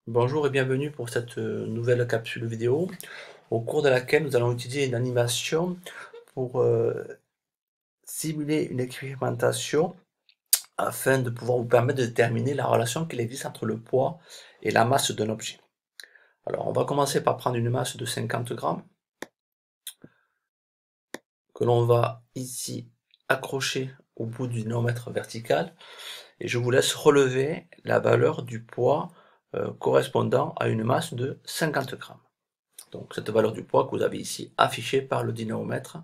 Bonjour et bienvenue pour cette nouvelle capsule vidéo au cours de laquelle nous allons utiliser une animation pour simuler une expérimentation afin de pouvoir vous permettre de déterminer la relation qu'il existe entre le poids et la masse d'un objet. Alors on va commencer par prendre une masse de 50 grammes que l'on va ici accrocher au bout du néomètre vertical et je vous laisse relever la valeur du poids correspondant à une masse de 50 grammes. Donc cette valeur du poids que vous avez ici affichée par le dynaomètre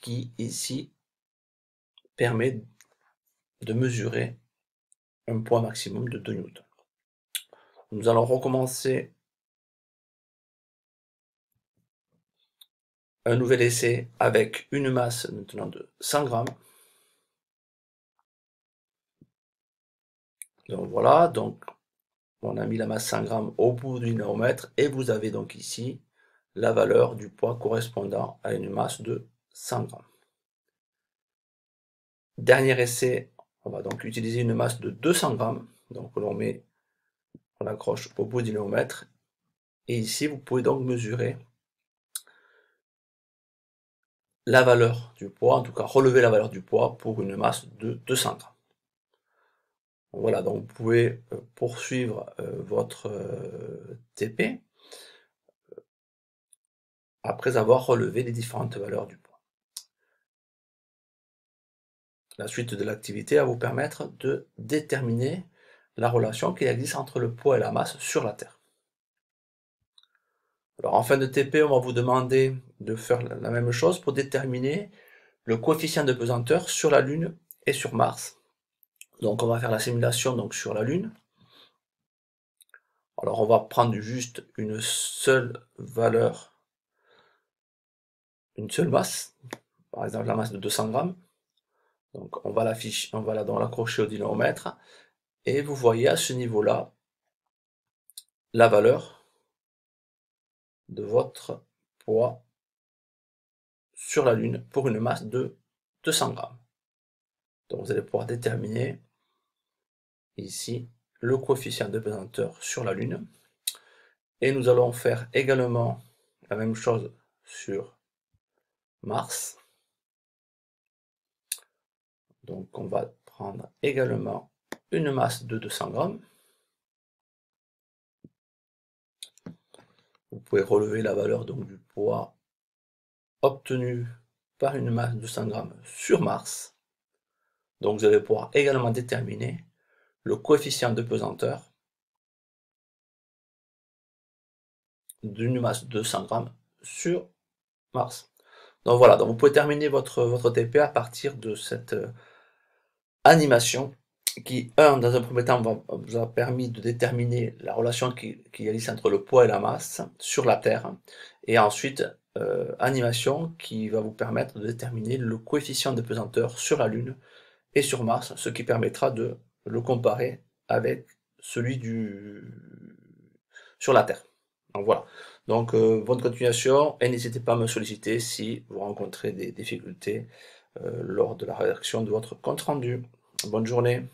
qui ici permet de mesurer un poids maximum de 2 newtons. Nous allons recommencer un nouvel essai avec une masse maintenant de 100 grammes. Donc voilà, donc on a mis la masse 100 grammes au bout du dynaomètre et vous avez donc ici la valeur du poids correspondant à une masse de 100 grammes. Dernier essai, on va donc utiliser une masse de 200 grammes. Donc on accroche au bout du néomètre et ici vous pouvez donc mesurer la valeur du poids, en tout cas relever la valeur du poids pour une masse de 200 grammes. Voilà, donc vous pouvez poursuivre votre TP après avoir relevé les différentes valeurs du poids. La suite de l'activité va vous permettre de déterminer la relation qui existe entre le poids et la masse sur la Terre. Alors en fin de TP, on va vous demander de faire la même chose pour déterminer le coefficient de pesanteur sur la Lune et sur Mars. Donc on va faire la simulation donc, sur la Lune. Alors on va prendre juste une seule valeur, une seule masse, par exemple la masse de 200 grammes. Donc on va l'accrocher au dynaomètre et vous voyez à ce niveau-là la valeur de votre poids sur la Lune pour une masse de 200 grammes. Donc vous allez pouvoir déterminer ici le coefficient de pesanteur sur la Lune. Et nous allons faire également la même chose sur Mars. Donc on va prendre également une masse de 200 grammes. Vous pouvez relever la valeur donc, du poids obtenu par une masse de 100 grammes sur Mars. Donc vous allez pouvoir également déterminer le coefficient de pesanteur d'une masse de 100 grammes sur Mars. Donc voilà, donc vous pouvez terminer votre TP à partir de cette animation qui, dans un premier temps, vous a permis de déterminer la relation qui existe entre le poids et la masse sur la Terre, et ensuite, animation qui va vous permettre de déterminer le coefficient de pesanteur sur la Lune et sur Mars, ce qui permettra de le comparer avec celui sur la Terre. Donc voilà. Donc bonne continuation et n'hésitez pas à me solliciter si vous rencontrez des difficultés lors de la rédaction de votre compte rendu. Bonne journée.